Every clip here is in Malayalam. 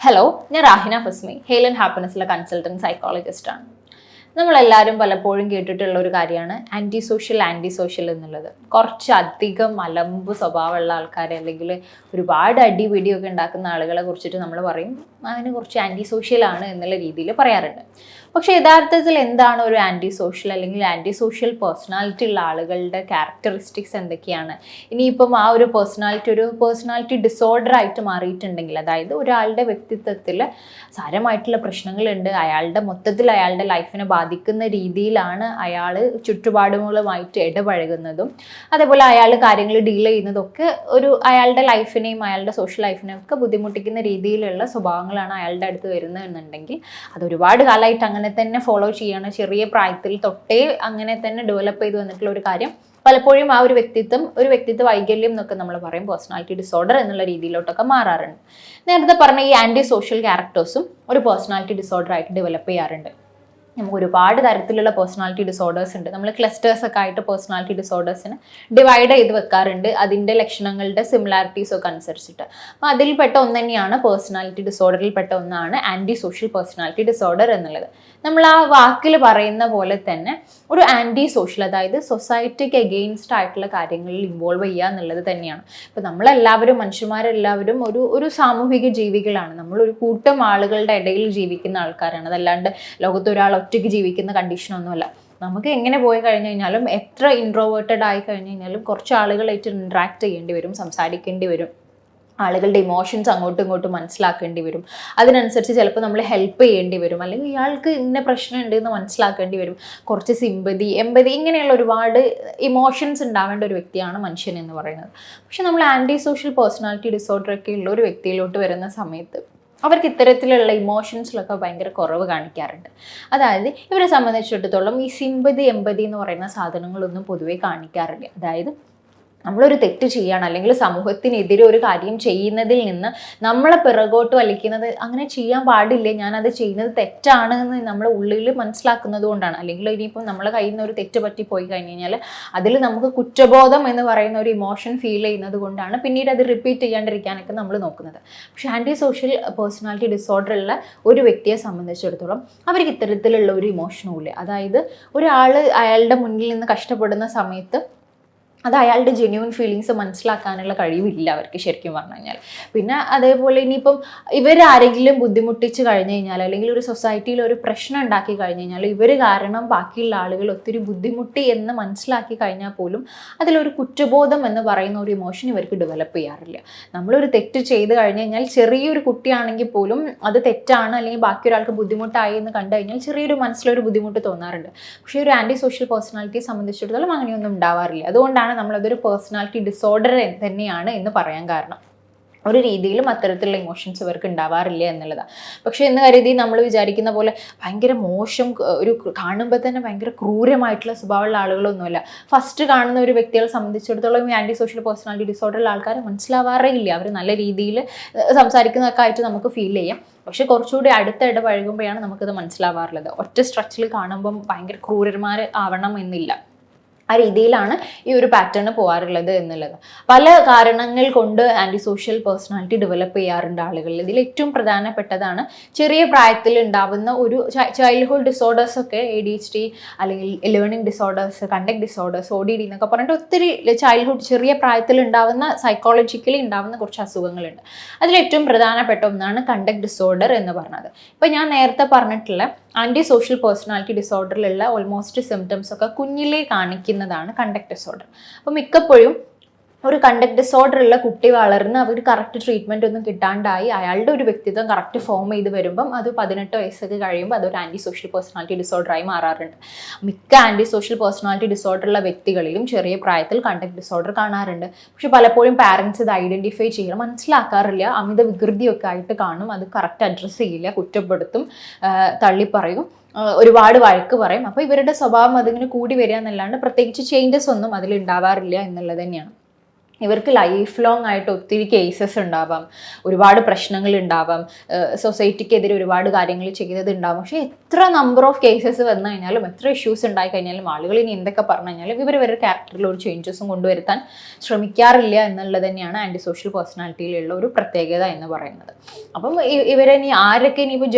ഹലോ, ഞാൻ റാഹിന ഫസ്മി, ഹെയിൽ ആൻഡ് ഹാപ്പിനെസ്സിലെ കൺസൾട്ടൻറ്റ് സൈക്കോളജിസ്റ്റാണ്. നമ്മളെല്ലാവരും പലപ്പോഴും കേട്ടിട്ടുള്ള ഒരു കാര്യമാണ് ആൻറ്റി സോഷ്യൽ എന്നുള്ളത്. കുറച്ചധികം അലമ്പ് സ്വഭാവമുള്ള ആൾക്കാരെ അല്ലെങ്കിൽ ഒരുപാട് അടിപിടിയൊക്കെ ഉണ്ടാക്കുന്ന ആളുകളെ കുറിച്ചിട്ട് നമ്മൾ പറയും അതിന് കുറച്ച് ആൻറ്റി സോഷ്യലാണ് എന്നുള്ള രീതിയിൽ പറയാറുണ്ട്. പക്ഷേ യഥാർത്ഥത്തിൽ എന്താണ് ഒരു ആൻറ്റി സോഷ്യൽ അല്ലെങ്കിൽ ആൻറ്റി സോഷ്യൽ പേഴ്സണാലിറ്റി ഉള്ള ആളുകളുടെ ക്യാരക്ടറിസ്റ്റിക്സ് എന്തൊക്കെയാണ്? ഇനിയിപ്പം ആ ഒരു പേഴ്സണാലിറ്റി ഡിസോർഡർ ആയിട്ട് മാറിയിട്ടുണ്ടെങ്കിൽ, അതായത് ഒരാളുടെ വ്യക്തിത്വത്തിൽ സാരമായിട്ടുള്ള പ്രശ്നങ്ങളുണ്ട്, മൊത്തത്തിൽ അയാളുടെ ലൈഫിനെ ബാധിക്കുന്ന രീതിയിലാണ് അയാൾ ചുറ്റുപാടുകളുമായിട്ട് ഇടപഴകുന്നതും അതേപോലെ അയാൾ കാര്യങ്ങൾ ഡീൽ ചെയ്യുന്നതൊക്കെ അയാളുടെ ലൈഫിനെയും അയാളുടെ സോഷ്യൽ ലൈഫിനെയും ഒക്കെ ബുദ്ധിമുട്ടിക്കുന്ന രീതിയിലുള്ള സ്വഭാവങ്ങളാണ് അയാളുടെ അടുത്ത് വരുന്നതെന്നുണ്ടെങ്കിൽ അത് ഒരുപാട് കാലമായിട്ട് അങ്ങനെ തന്നെ ഫോളോ ചെയ്യാണ്, ചെറിയ പ്രായത്തിൽ തൊട്ടേ അങ്ങനെ തന്നെ ഡെവലപ്പ് ചെയ്ത് വന്നിട്ടുള്ള ഒരു കാര്യം. പലപ്പോഴും ആ ഒരു വ്യക്തിത്വ വൈകല്യം എന്നൊക്കെ നമ്മൾ പറയും, പേഴ്സണാലിറ്റി ഡിസോർഡർ എന്നുള്ള രീതിയിലോട്ടൊക്കെ മാറാറുണ്ട്. നേരത്തെ പറഞ്ഞ ഈ ആൻറ്റി സോഷ്യൽ ക്യാരക്ടേഴ്സും ഒരു പേഴ്സണാലിറ്റി ഡിസോർഡർ ആയിട്ട് ഡെവലപ്പ് ചെയ്യാറുണ്ട്. നമുക്ക് ഒരുപാട് തരത്തിലുള്ള പേഴ്സണാലിറ്റി ഡിസോർഡേഴ്സ് ഉണ്ട്. നമ്മൾ ക്ലസ്റ്റേഴ്സ് ഒക്കെ ആയിട്ട് പേഴ്സണാലിറ്റി ഡിസോർഡേഴ്സിനെ ഡിവൈഡ് ചെയ്ത് വെക്കാറുണ്ട്, അതിൻ്റെ ലക്ഷണങ്ങളുടെ സിമിലാരിറ്റീസ് ഒക്കെ അനുസരിച്ചിട്ട്. അപ്പോൾ അതിൽപ്പെട്ട ഒന്ന് തന്നെയാണ് പേഴ്സണാലിറ്റി ഡിസോർഡറിൽപ്പെട്ട ഒന്നാണ് ആൻറ്റി സോഷ്യൽ പേഴ്സണാലിറ്റി ഡിസോർഡർ എന്നുള്ളത്. നമ്മൾ ആ വാക്കിൽ പറയുന്ന പോലെ തന്നെ ഒരു ആൻറ്റി സോഷ്യൽ, അതായത് സൊസൈറ്റിക്ക് എഗെയിൻസ്റ്റ് ആയിട്ടുള്ള കാര്യങ്ങളിൽ ഇൻവോൾവ് ചെയ്യുക എന്നുള്ളത് തന്നെയാണ്. ഇപ്പോൾ മനുഷ്യന്മാരെല്ലാവരും ഒരു സാമൂഹിക ജീവികളാണ്. നമ്മളൊരു കൂട്ടം ആളുകളുടെ ഇടയിൽ ജീവിക്കുന്ന ആൾക്കാരാണ്. അതല്ലാണ്ട് ലോകത്ത് ഒരാൾ ഒറ്റയ്ക്ക് ജീവിക്കുന്ന കണ്ടീഷനൊന്നുമല്ല. നമുക്ക് എങ്ങനെ പോയി കഴിഞ്ഞു കഴിഞ്ഞാലും, എത്ര ഇൻട്രോവേർട്ടഡ് ആയി കഴിഞ്ഞു കഴിഞ്ഞാലും കുറച്ച് ആളുകളായിട്ട് ഇൻട്രാക്ട് ചെയ്യേണ്ടി വരും, സംസാരിക്കേണ്ടി വരും, ആളുകളുടെ ഇമോഷൻസ് അങ്ങോട്ടും ഇങ്ങോട്ടും മനസ്സിലാക്കേണ്ടി വരും. അതിനനുസരിച്ച് ചിലപ്പോൾ നമ്മൾ ഹെൽപ്പ് ചെയ്യേണ്ടി വരും, അല്ലെങ്കിൽ ഇയാൾക്ക് ഇന്ന പ്രശ്നമുണ്ട് എന്ന് മനസ്സിലാക്കേണ്ടി വരും. കുറച്ച് സിമ്പതി, എമ്പതി, ഇങ്ങനെയുള്ള ഒരുപാട് ഇമോഷൻസ് ഉണ്ടാവേണ്ട ഒരു വ്യക്തിയാണ് മനുഷ്യൻ എന്ന് പറയുന്നത്. പക്ഷെ നമ്മൾ ആൻറ്റി സോഷ്യൽ പേഴ്സണാലിറ്റി ഡിസോർഡർ ഒക്കെ ഉള്ള ഒരു വ്യക്തിയിലോട്ട് വരുന്ന സമയത്ത് അവർക്ക് ഇത്തരത്തിലുള്ള ഇമോഷൻസിലൊക്കെ ഭയങ്കര കുറവ് കാണിക്കാറുണ്ട്. അതായത് ഇവരെ സംബന്ധിച്ചിടത്തോളം ഈ സിമ്പതി, എമ്പതി എന്ന് പറയുന്ന സാധനങ്ങളൊന്നും പൊതുവെ കാണിക്കാറില്ല. അതായത് നമ്മളൊരു തെറ്റ് ചെയ്യുകയാണ്, അല്ലെങ്കിൽ സമൂഹത്തിനെതിരെ ഒരു കാര്യം ചെയ്യുന്നതിൽ നിന്ന് നമ്മളെ പിറകോട്ട് വലിക്കുന്നത്, അങ്ങനെ ചെയ്യാൻ പാടില്ല, ഞാനത് ചെയ്യുന്നത് തെറ്റാണ് എന്ന് നമ്മുടെ ഉള്ളിൽ മനസ്സിലാക്കുന്നത് കൊണ്ടാണ്. അല്ലെങ്കിൽ ഇനിയിപ്പം നമ്മളെ കയ്യിൽ നിന്ന് ഒരു തെറ്റ് പറ്റി പോയി കഴിഞ്ഞ് കഴിഞ്ഞാൽ അതിൽ നമുക്ക് കുറ്റബോധം എന്ന് പറയുന്ന ഒരു ഇമോഷൻ ഫീൽ ചെയ്യുന്നത് കൊണ്ടാണ് പിന്നീട് അത് റിപ്പീറ്റ് ചെയ്യാണ്ടിരിക്കാനൊക്കെ നമ്മൾ നോക്കുന്നത്. പക്ഷേ ആൻറ്റി സോഷ്യൽ പേഴ്സണാലിറ്റി ഡിസോർഡർ ഉള്ള ഒരു വ്യക്തിയെ സംബന്ധിച്ചിടത്തോളം അവർക്ക് ഇത്തരത്തിലുള്ള ഒരു ഇമോഷനും ഇല്ല. അതായത് ഒരാൾ അയാളുടെ മുന്നിൽ നിന്ന് കഷ്ടപ്പെടുന്ന സമയത്ത് അത് അയാളുടെ ജെന്യൂൻ ഫീലിങ്സ് മനസ്സിലാക്കാനുള്ള കഴിവില്ല അവർക്ക്, ശരിക്കും പറഞ്ഞു കഴിഞ്ഞാൽ. പിന്നെ അതേപോലെ ഇനിയിപ്പം ഇവരാരെങ്കിലും ബുദ്ധിമുട്ടിച്ച് കഴിഞ്ഞ് കഴിഞ്ഞാൽ, അല്ലെങ്കിൽ ഒരു സൊസൈറ്റിയിൽ ഒരു പ്രശ്നം ഉണ്ടാക്കി കഴിഞ്ഞ് കഴിഞ്ഞാൽ ഇവർ കാരണം ബാക്കിയുള്ള ആളുകൾ ഒത്തിരി ബുദ്ധിമുട്ടി എന്ന് മനസ്സിലാക്കി കഴിഞ്ഞാൽ പോലും അതിലൊരു കുറ്റബോധം എന്ന് പറയുന്ന ഒരു ഇമോഷൻ ഇവർക്ക് ഡെവലപ്പ് ചെയ്യാറില്ല. നമ്മളൊരു തെറ്റ് ചെയ്ത് കഴിഞ്ഞ് കഴിഞ്ഞാൽ, ചെറിയൊരു കുട്ടിയാണെങ്കിൽ പോലും അത് തെറ്റാണ് അല്ലെങ്കിൽ ബാക്കി ഒരാൾക്ക് ബുദ്ധിമുട്ടായി എന്ന് കണ്ടു കഴിഞ്ഞാൽ ചെറിയൊരു മനസ്സിലൊരു ബുദ്ധിമുട്ട് തോന്നാറുണ്ട്. പക്ഷേ ഒരു ആൻറ്റി സോഷ്യൽ പേഴ്സണാലിറ്റിയെ സംബന്ധിച്ചിടത്തോളം അങ്ങനെയൊന്നും ഉണ്ടാവാറില്ല. അതുകൊണ്ടാണ് നമ്മളതൊരു പേഴ്സണാലിറ്റി ഡിസോർഡർ തന്നെയാണ് എന്ന് പറയാൻ കാരണം. ഒരു രീതിയിലും അത്തരത്തിലുള്ള ഇമോഷൻസ് ഇവർക്ക് ഉണ്ടാവാറില്ല എന്നുള്ളതാണ്. പക്ഷെ എന്ന് കരുതി നമ്മൾ വിചാരിക്കുന്ന പോലെ ഭയങ്കര മോശം, കാണുമ്പോൾ തന്നെ ഭയങ്കര ക്രൂരമായിട്ടുള്ള സ്വഭാവമുള്ള ആളുകളൊന്നുമല്ല. ഫസ്റ്റ് കാണുന്ന ഒരു വ്യക്തികളെ സംബന്ധിച്ചിടത്തോളം ഈ ആൻറ്റി സോഷ്യൽ പേഴ്സണാലിറ്റി ഡിസോർഡറുള്ള ആൾക്കാരെ മനസ്സിലാവാറേ ഇല്ല. അവർ നല്ല രീതിയിൽ സംസാരിക്കുന്നതൊക്കെ ആയിട്ട് നമുക്ക് ഫീൽ ചെയ്യാം. പക്ഷെ കുറച്ചുകൂടി അടുത്ത ഇടപഴകുമ്പോഴാണ് നമുക്കത് മനസ്സിലാവാറുള്ളത്. ഒറ്റ സ്ട്രക്ചറിൽ കാണുമ്പം ഭയങ്കര ക്രൂരന്മാർ ആവണം എന്നില്ല. ആ രീതിയിലാണ് ഈ ഒരു പാറ്റേൺ പോകാറുള്ളത് എന്നുള്ളത്. പല കാരണങ്ങൾ കൊണ്ട് ആൻറ്റി സോഷ്യൽ പേഴ്സണാലിറ്റി ഡെവലപ്പ് ചെയ്യാറുണ്ട് ആളുകളിൽ. ഇതിൽ ഏറ്റവും പ്രധാനപ്പെട്ടതാണ് ചെറിയ പ്രായത്തിൽ ഉണ്ടാവുന്ന ഒരു ചൈൽഡ്ഹുഡ് ഡിസോർഡേഴ്സ് ഒക്കെ, ADHD അല്ലെങ്കിൽ learning disorders, conduct disorders, ODD എന്നൊക്കെ പറഞ്ഞിട്ട് ഒത്തിരി ചെറിയ പ്രായത്തിൽ ഉണ്ടാവുന്ന, സൈക്കോളജിക്കലി ഉണ്ടാവുന്ന കുറച്ച് അസുഖങ്ങളുണ്ട്. അതിലേറ്റവും പ്രധാനപ്പെട്ട ഒന്നാണ് കണ്ടക്ട് ഡിസോർഡർ എന്ന് പറഞ്ഞത്. ഇപ്പം ഞാൻ നേരത്തെ പറഞ്ഞിട്ടുള്ള ആൻറ്റി സോഷ്യൽ പേഴ്സണാലിറ്റി ഡിസോർഡറിലുള്ള ഓൾമോസ്റ്റ് സിംറ്റംസ് ഒക്കെ കുഞ്ഞിലേ കാണിക്കുന്നതാണ് കണ്ടക്ട് ഡിസോർഡർ. അപ്പോൾ മിക്കപ്പോഴും ഒരു കണ്ടക്ട് ഡിസോർഡർ ഉള്ള കുട്ടി വളർന്ന് അവർ കറക്റ്റ് ട്രീറ്റ്മെൻ്റ് ഒന്നും കിട്ടാണ്ടായി അയാളുടെ ഒരു വ്യക്തിത്വം കറക്റ്റ് ഫോം ചെയ്ത് വരുമ്പം അത് 18 വയസ്സൊക്കെ കഴിയുമ്പോൾ അതൊരു ആൻറ്റി സോഷ്യൽ പേഴ്സണാലിറ്റി ഡിസോർഡറായി മാറാറുണ്ട്. മിക്ക ആൻറ്റി സോഷ്യൽ പേഴ്സണാലിറ്റി ഡിസോർഡറുള്ള വ്യക്തികളിലും ചെറിയ പ്രായത്തിൽ കണ്ടക്ട് ഡിസോർഡർ കാണാറുണ്ട്. പക്ഷെ പലപ്പോഴും പാരൻസ് ഇത് ഐഡൻറ്റിഫൈ ചെയ്യണം, മനസ്സിലാക്കാറില്ല. അമിത വികൃതിയൊക്കെ ആയിട്ട് കാണും, അത് കറക്റ്റ് അഡ്രസ്സ് ചെയ്യില്ല, കുറ്റപ്പെടുത്തും, തള്ളിപ്പറയും, ഒരുപാട് വഴക്ക് പറയും. അപ്പോൾ ഇവരുടെ സ്വഭാവം അതിങ്ങനെ കൂടി വരിക എന്നല്ലാണ്ട് പ്രത്യേകിച്ച് ചേഞ്ചസ് ഒന്നും അതിൽ ഉണ്ടാവാറില്ല എന്നുള്ളത് തന്നെയാണ്. ഇവർക്ക് ലൈഫ് ലോങ് ആയിട്ട് ഒത്തിരി കേസസ് ഉണ്ടാവാം, ഒരുപാട് പ്രശ്നങ്ങൾ ഉണ്ടാവാം, സൊസൈറ്റിക്കെതിരെ ഒരുപാട് കാര്യങ്ങൾ ചെയ്യുന്നത് ഉണ്ടാവും. പക്ഷേ എത്ര നമ്പർ ഓഫ് കേസസ് വന്നു കഴിഞ്ഞാലും എത്ര ഇഷ്യൂസ് ഉണ്ടായി കഴിഞ്ഞാലും ആളുകൾ ഇനി എന്തൊക്കെ പറഞ്ഞു കഴിഞ്ഞാലും ഇവരുടെ ക്യാരക്ടറിൽ ഒരു ചേഞ്ചസും കൊണ്ടുവരുത്താൻ ശ്രമിക്കാറില്ല എന്നുള്ളത് തന്നെയാണ് ആൻറ്റി സോഷ്യൽ പേഴ്സണാലിറ്റിയിലുള്ള ഒരു പ്രത്യേകത എന്ന് പറയുന്നത്. അപ്പം ഇവരെ ഇനി ആരൊക്കെ ഇനിയിപ്പോൾ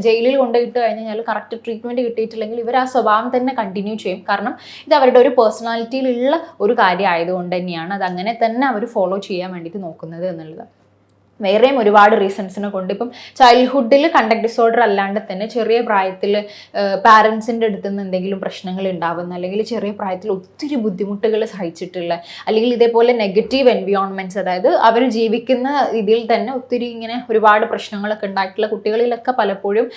ജയിലിൽ കൊണ്ടുപോയിട്ട് കഴിഞ്ഞാൽ കറക്റ്റ് ട്രീറ്റ്മെൻറ്റ് കിട്ടിയിട്ടില്ലെങ്കിൽ ഇവർ ആ സ്വഭാവം തന്നെ കണ്ടിന്യൂ ചെയ്യും. കാരണം ഇത് അവരുടെ ഒരു പേഴ്സണാലിറ്റിയിലുള്ള ഒരു കാര്യം ആയതുകൊണ്ട് തന്നെയാണ് അത് അങ്ങനെ തന്നെ അവർ ഫോളോ ചെയ്യാൻ വേണ്ടിയിട്ട് നോക്കുന്നത് എന്നുള്ളത്. വേറെയും ഒരുപാട് റീസൺസിനെ കൊണ്ട് ഇപ്പം ചൈൽഡ്ഹുഡിൽ കണ്ടക്ട് ഡിസോർഡർ അല്ലാണ്ട് തന്നെ ചെറിയ പ്രായത്തിൽ പാരൻസിൻ്റെ അടുത്ത് നിന്ന് എന്തെങ്കിലും പ്രശ്നങ്ങൾ ഉണ്ടാവുന്ന, അല്ലെങ്കിൽ ചെറിയ പ്രായത്തിൽ ഒത്തിരി ബുദ്ധിമുട്ടുകൾ സഹിച്ചിട്ടുള്ള, അല്ലെങ്കിൽ ഇതേപോലെ നെഗറ്റീവ് എൻവയോൺമെൻറ്റ്സ്, അതായത് അവർ ജീവിക്കുന്ന ഇതിൽ തന്നെ ഒത്തിരി ഇങ്ങനെ ഒരുപാട് പ്രശ്നങ്ങളൊക്കെ ഉണ്ടായിട്ടുള്ള കുട്ടികളിലൊക്കെ പലപ്പോഴും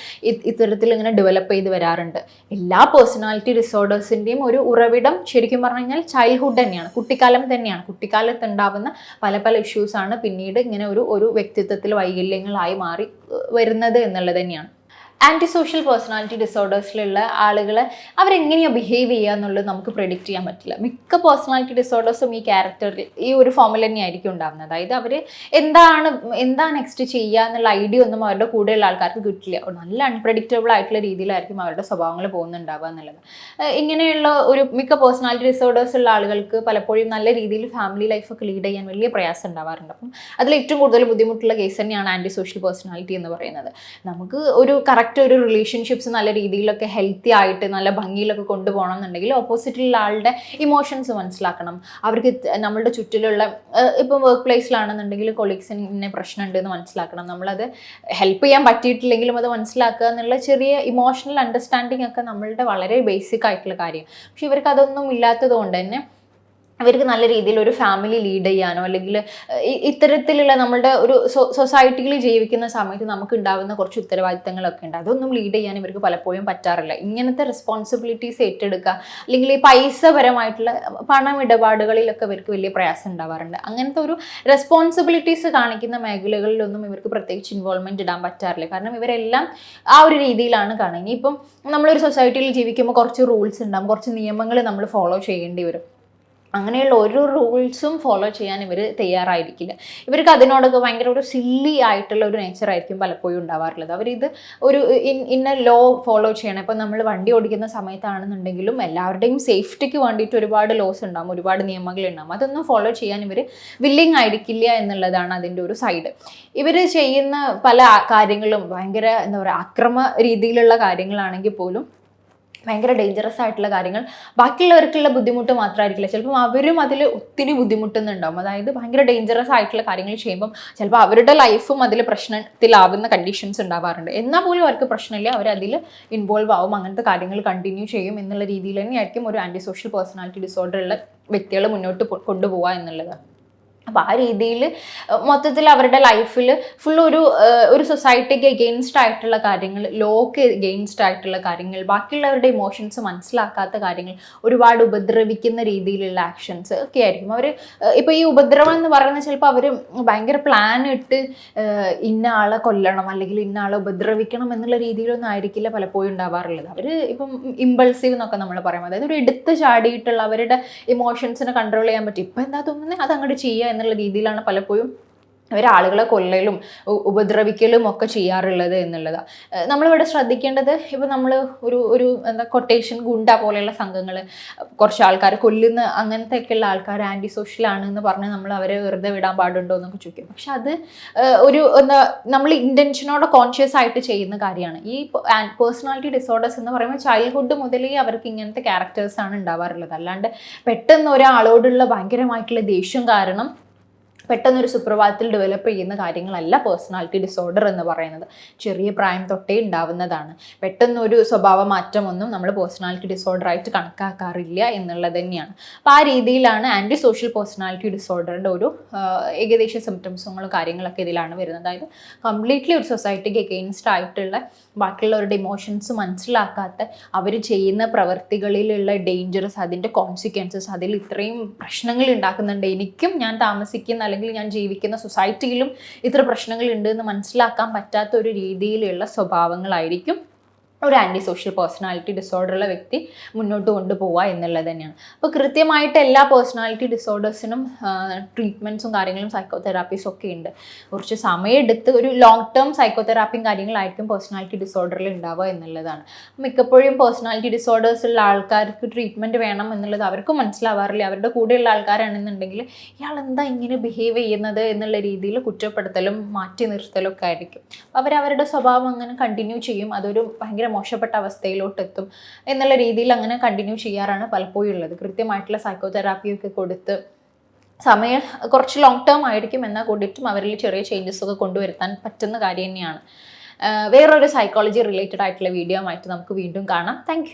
ഇത്തരത്തിൽ ഇങ്ങനെ ഡെവലപ്പ് ചെയ്ത് വരാറുണ്ട്. എല്ലാ പേഴ്സണാലിറ്റി ഡിസോർഡേഴ്സിൻ്റെയും ഒരു ഉറവിടം ശരിക്കും പറഞ്ഞു കഴിഞ്ഞാൽ ചൈൽഡ്ഹുഡ് തന്നെയാണ്, കുട്ടിക്കാലം തന്നെയാണ്. കുട്ടിക്കാലത്ത് ഉണ്ടാവുന്ന പല ഇഷ്യൂസാണ് പിന്നീട് ഇങ്ങനെ ഒരു വ്യക്തിത്വത്തിൽ വൈകല്യങ്ങളായി മാറി വരുന്നത് എന്നുള്ളത് തന്നെയാണ്. ആൻറ്റി സോഷ്യൽ പേഴ്സണാലിറ്റി ഡിസോർഡേഴ്സിലുള്ള ആളുകളെ അവരെങ്ങനെയാണ് ബിഹേവ് ചെയ്യുക എന്നുള്ളത് നമുക്ക് പ്രെഡിക്റ്റ് ചെയ്യാൻ പറ്റില്ല. മിക്ക പേഴ്സണാലിറ്റി ഡിസോർഡേഴ്സും ഈ ക്യാരക്ടറിൽ ഈ ഒരു ഫോമിൽ തന്നെയായിരിക്കും ഉണ്ടാകുന്നത്. അതായത് അവർ എന്താ നെക്സ്റ്റ് ചെയ്യുക എന്നുള്ള ഐഡിയ ഒന്നും അവരുടെ കൂടെയുള്ള ആൾക്കാർക്ക് കിട്ടില്ല. നല്ല അൺപ്രഡിക്റ്റബിൾ ആയിട്ടുള്ള രീതിയിലായിരിക്കും അവരുടെ സ്വഭാവങ്ങൾ പോകുന്നുണ്ടാവുക എന്നുള്ളത്. ഇങ്ങനെയുള്ള ഒരു മിക്ക പേഴ്സണാലിറ്റി ഡിസോർഡേഴ്സ് ഉള്ള ആളുകൾക്ക് പലപ്പോഴും നല്ല രീതിയിൽ ഫാമിലി ലൈഫൊക്കെ ലീഡ് ചെയ്യാൻ വലിയ പ്രയാസം ഉണ്ടാവാറുണ്ട്. അപ്പം അതിൽ ഏറ്റവും കൂടുതൽ ബുദ്ധിമുട്ടുള്ള കേസ് തന്നെയാണ് ആൻറ്റി സോഷ്യൽ പേഴ്സണാലിറ്റി എന്ന് പറയുന്നത്. നമുക്ക് ഒരു ഒരു റിലേഷൻഷിപ്സ് നല്ല രീതിയിലൊക്കെ ഹെൽത്തി ആയിട്ട് നല്ല ഭംഗിയിലൊക്കെ കൊണ്ടുപോകണം എന്നുണ്ടെങ്കിൽ ഓപ്പോസിറ്റിലുള്ള ആളുടെ ഇമോഷൻസ് മനസ്സിലാക്കണം. അവർക്ക് നമ്മളുടെ ചുറ്റിലുള്ള ഇപ്പം വർക്ക് പ്ലേസിലാണെന്നുണ്ടെങ്കിൽ കൊളീഗ്സിന് ഇന്ന പ്രശ്നമുണ്ട് എന്ന് മനസ്സിലാക്കണം. നമ്മളത് ഹെൽപ്പ് ചെയ്യാൻ പറ്റിയിട്ടില്ലെങ്കിലും അത് മനസ്സിലാക്കുക എന്നുള്ള ചെറിയ ഇമോഷണൽ അണ്ടർസ്റ്റാൻഡിങ് ഒക്കെ നമ്മളുടെ വളരെ ബേസിക് ആയിട്ടുള്ള കാര്യം. പക്ഷെ ഇവർക്ക് അതൊന്നും ഇല്ലാത്തത് കൊണ്ട് തന്നെ അവർക്ക് നല്ല രീതിയിൽ ഒരു ഫാമിലി ലീഡ് ചെയ്യാനോ അല്ലെങ്കിൽ ഇത്തരത്തിലുള്ള നമ്മളുടെ ഒരു സൊസൈറ്റിയിൽ ജീവിക്കുന്ന സമയത്ത് നമുക്ക് ഉണ്ടാകുന്ന കുറച്ച് ഉത്തരവാദിത്തങ്ങളൊക്കെ ഉണ്ട്, അതൊന്നും ലീഡ് ചെയ്യാൻ ഇവർക്ക് പലപ്പോഴും പറ്റാറില്ല. ഇങ്ങനത്തെ റെസ്പോൺസിബിലിറ്റീസ് ഏറ്റെടുക്കുക അല്ലെങ്കിൽ ഈ പൈസപരമായിട്ടുള്ള പണമിടപാടുകളിലൊക്കെ ഇവർക്ക് വലിയ പ്രയാസം ഉണ്ടാവാറുണ്ട്. അങ്ങനത്തെ ഒരു റെസ്പോൺസിബിലിറ്റീസ് കാണിക്കുന്ന മേഖലകളിലൊന്നും ഇവർക്ക് പ്രത്യേകിച്ച് ഇൻവോൾവ്മെൻറ്റ് ഇടാൻ പറ്റാറില്ല. കാരണം ഇവരെല്ലാം ആ ഒരു രീതിയിലാണ് കാണുക. ഇനിയിപ്പം നമ്മളൊരു സൊസൈറ്റിയിൽ ജീവിക്കുമ്പോൾ കുറച്ച് റൂൾസ് ഉണ്ടാകും, കുറച്ച് നിയമങ്ങൾ നമ്മൾ ഫോളോ ചെയ്യേണ്ടി വരും. അങ്ങനെയുള്ള ഒരു റൂൾസും ഫോളോ ചെയ്യാൻ ഇവർ തയ്യാറായിരിക്കില്ല. ഇവർക്ക് അതിനോടൊക്കെ ഭയങ്കര ഒരു സില്ലി ആയിട്ടുള്ള ഒരു നേച്ചറായിരിക്കും പലപ്പോഴും ഉണ്ടാവാറുള്ളത്. അവരിത് ഒരു ഇന്ന ലോ ഫോളോ ചെയ്യണം. ഇപ്പം നമ്മൾ വണ്ടി ഓടിക്കുന്ന സമയത്താണെന്നുണ്ടെങ്കിലും എല്ലാവരുടെയും സേഫ്റ്റിക്ക് വേണ്ടിയിട്ട് ഒരുപാട് ലോസ് ഉണ്ടാകും, ഒരുപാട് നിയമങ്ങളുണ്ടാകും. അതൊന്നും ഫോളോ ചെയ്യാൻ ഇവർ വില്ലിങ് ആയിരിക്കില്ല എന്നുള്ളതാണ് അതിൻ്റെ ഒരു സൈഡ്. ഇവർ ചെയ്യുന്ന പല കാര്യങ്ങളും ഭയങ്കര എന്താ പറയുക അക്രമ രീതിയിലുള്ള കാര്യങ്ങളാണെങ്കിൽ പോലും ഭയങ്കര ഡേഞ്ചറസ് ആയിട്ടുള്ള കാര്യങ്ങൾ, ബാക്കിയുള്ളവർക്കുള്ള ബുദ്ധിമുട്ട് മാത്രമായിരിക്കില്ല, ചിലപ്പം അവരും അതിൽ ഒത്തിരി ബുദ്ധിമുട്ടുന്നുണ്ടാവും. അതായത് ഭയങ്കര ഡേഞ്ചറസ് ആയിട്ടുള്ള കാര്യങ്ങൾ ചെയ്യുമ്പം ചിലപ്പോൾ അവരുടെ ലൈഫും അതിൽ പ്രശ്നത്തിലാവുന്ന കണ്ടീഷൻസ് ഉണ്ടാവാറുണ്ട്. എന്നാൽ പോലും അവർക്ക് പ്രശ്നമില്ല, അവരതിൽ ഇൻവോൾവ് ആവും, അങ്ങനത്തെ കാര്യങ്ങൾ കണ്ടിന്യൂ ചെയ്യും എന്നുള്ള രീതിയിൽ തന്നെയായിരിക്കും ഒരു ആൻറ്റി സോഷ്യൽ പേഴ്സണാലിറ്റി ഡിസോർഡർ ഉള്ള വ്യക്തികൾ മുന്നോട്ട് കൊണ്ടുപോകുക എന്നുള്ളത്. അപ്പോൾ ആ രീതിയിൽ മൊത്തത്തിൽ അവരുടെ ലൈഫിൽ ഫുൾ ഒരു സൊസൈറ്റിക്ക് എഗെയിൻസ്റ്റ് ആയിട്ടുള്ള കാര്യങ്ങൾ, ലോക്ക് എഗെയിൻസ്റ്റ് ആയിട്ടുള്ള കാര്യങ്ങൾ, ബാക്കിയുള്ളവരുടെ ഇമോഷൻസ് മനസ്സിലാക്കാത്ത കാര്യങ്ങൾ, ഒരുപാട് ഉപദ്രവിക്കുന്ന രീതിയിലുള്ള ആക്ഷൻസ് ഒക്കെ ആയിരിക്കും. അവർ ഇപ്പോൾ ഈ ഉപദ്രവം എന്ന് പറയുന്നത് ചിലപ്പോൾ അവർ ഭയങ്കര പ്ലാൻ ഇട്ട് ഇന്ന ആളെ കൊല്ലണം അല്ലെങ്കിൽ ഇന്ന ആളെ ഉപദ്രവിക്കണം എന്നുള്ള രീതിയിലൊന്നും ആയിരിക്കില്ല പലപ്പോഴും ഉണ്ടാവാറുള്ളത്. അവർ ഇപ്പം ഇമ്പൾസീവ് എന്നൊക്കെ നമ്മൾ പറയും, അതായത് ഒരു എടുത്ത് ചാടിയിട്ടുള്ള അവരുടെ ഇമോഷൻസിനെ കൺട്രോൾ ചെയ്യാൻ പറ്റും. ഇപ്പം എന്താ തോന്നുന്നത് അത് അങ്ങോട്ട് ചെയ്യുക എന്നുള്ള രീതിയിലാണ് പലപ്പോഴും ആളുകളെ കൊല്ലലും ഉപദ്രവിക്കലും ഒക്കെ ചെയ്യാറുള്ളത് എന്നുള്ളതാണ്. നമ്മളിവിടെ ശ്രദ്ധിക്കേണ്ടത്, ഇപ്പോൾ നമ്മൾ ഒരു എന്താ കൊട്ടേഷൻ ഗുണ്ട പോലെയുള്ള സംഘങ്ങൾ കുറച്ച് ആൾക്കാർ കൊല്ലുന്ന അങ്ങനത്തെയൊക്കെയുള്ള ആൾക്കാർ ആൻറ്റി സോഷ്യലാണ് എന്ന് പറഞ്ഞ് നമ്മൾ അവരെ വെറുതെ വിടാൻ പാടുണ്ടോ എന്നൊക്കെ ചോദിക്കും. പക്ഷെ അത് എന്താ നമ്മൾ ഇൻറ്റൻഷനോടെ കോൺഷ്യസ് ആയിട്ട് ചെയ്യുന്ന കാര്യമാണ്. ഈ പേഴ്സണാലിറ്റി ഡിസോർഡേഴ്സ് എന്ന് പറയുമ്പോൾ ചൈൽഡ്ഹുഡ് മുതലേ അവർക്ക് ഇങ്ങനത്തെ ക്യാരക്ടേഴ്സാണ് ഉണ്ടാവാറുള്ളത്. അല്ലാണ്ട് പെട്ടെന്ന് ഒരാളോടുള്ള ഭയങ്കരമായിട്ടുള്ള ദേഷ്യം കാരണം പെട്ടെന്നൊരു സുപ്രഭാതത്തിൽ ഡെവലപ്പ് ചെയ്യുന്ന കാര്യങ്ങളല്ല പേഴ്സണാലിറ്റി ഡിസോർഡർ എന്ന് പറയുന്നത്. ചെറിയ പ്രായം തൊട്ടേ ഉണ്ടാവുന്നതാണ്. പെട്ടെന്നൊരു സ്വഭാവ മാറ്റമൊന്നും നമ്മൾ പേഴ്സണാലിറ്റി ഡിസോർഡറായിട്ട് കണക്കാക്കാറില്ല എന്നുള്ളത് തന്നെയാണ്. അപ്പോൾ ആ രീതിയിലാണ് ആൻറ്റി സോഷ്യൽ പേഴ്സണാലിറ്റി ഡിസോർഡറിൻ്റെ ഒരു ഏകദേശ സിംറ്റംസുകളും കാര്യങ്ങളൊക്കെ ഇതിലാണ് വരുന്നത്. അതായത് കംപ്ലീറ്റ്ലി ഒരു സൊസൈറ്റിക്ക് എഗെയിൻസ്റ്റ് ആയിട്ടുള്ള, ബാക്കിയുള്ളവരുടെ ഇമോഷൻസ് മനസ്സിലാക്കാത്ത, അവർ ചെയ്യുന്ന പ്രവൃത്തികളിലുള്ള ഡേഞ്ചറസ്, അതിൻ്റെ കോൺസിക്വൻസസ്, അതിൽ ഇത്രയും പ്രശ്നങ്ങൾ ഉണ്ടാക്കുന്നുണ്ട്, എനിക്കും ഞാൻ താമസിക്കുന്ന അല്ലെങ്കിൽ ഞാൻ ജീവിക്കുന്ന സൊസൈറ്റിയിലും ഇത്ര പ്രശ്നങ്ങൾ ഉണ്ട് എന്ന് മനസ്സിലാക്കാൻ പറ്റാത്ത ഒരു രീതിയിലുള്ള സ്വഭാവങ്ങളായിരിക്കും ഒരു ആൻറ്റി സോഷ്യൽ പേഴ്സണാലിറ്റി ഡിസോർഡറുള്ള വ്യക്തി മുന്നോട്ട് കൊണ്ടുപോവുക എന്നുള്ളത് തന്നെയാണ്. അപ്പോൾ കൃത്യമായിട്ട് എല്ലാ പേഴ്സണാലിറ്റി ഡിസോർഡേഴ്സിനും ട്രീറ്റ്മെൻറ്റ്സും കാര്യങ്ങളും സൈക്കോതെറാപ്പീസും ഒക്കെ ഉണ്ട്. കുറച്ച് സമയമെടുത്ത് ഒരു ലോങ് ടേം സൈക്കോതെറാപ്പിയും കാര്യങ്ങളായിരിക്കും പേഴ്സണാലിറ്റി ഡിസോർഡറിൽ ഉണ്ടാവുക എന്നുള്ളതാണ്. മിക്കപ്പോഴും പേഴ്സണാലിറ്റി ഡിസോർഡേഴ്സ് ഉള്ള ആൾക്കാർക്ക് ട്രീറ്റ്മെൻറ്റ് വേണം എന്നുള്ളത് അവർക്കും മനസ്സിലാവാറില്ല. അവരുടെ കൂടെയുള്ള ആൾക്കാരാണെന്നുണ്ടെങ്കിൽ ഇയാൾ എന്താ ഇങ്ങനെ ബിഹേവ് ചെയ്യുന്നത് എന്നുള്ള രീതിയിൽ കുറ്റപ്പെടുത്തലും മാറ്റി നിർത്തലും ഒക്കെ ആയിരിക്കും. അവരവരുടെ സ്വഭാവം അങ്ങനെ കണ്ടിന്യൂ ചെയ്യും. അതൊരു ഭയങ്കര മോശപ്പെട്ട അവസ്ഥയിലോട്ട് എത്തും എന്നുള്ള രീതിയിൽ അങ്ങനെ കണ്ടിന്യൂ ചെയ്യാറാണ് പലപ്പോഴും ഉള്ളത്. കൃത്യമായിട്ടുള്ള സൈക്കോതെറാപ്പിയൊക്കെ കൊടുത്ത് സമയം കുറച്ച് ലോങ് ടേം ആയിരിക്കും, എന്നാൽ കൂടിയിട്ടും അവരിൽ ചെറിയ ചേഞ്ചസ് ഒക്കെ കൊണ്ടുവരുത്താൻ പറ്റുന്ന കാര്യം തന്നെയാണ്. വേറൊരു സൈക്കോളജി റിലേറ്റഡ് ആയിട്ടുള്ള വീഡിയോ ആയിട്ട് നമുക്ക് വീണ്ടും കാണാം. താങ്ക്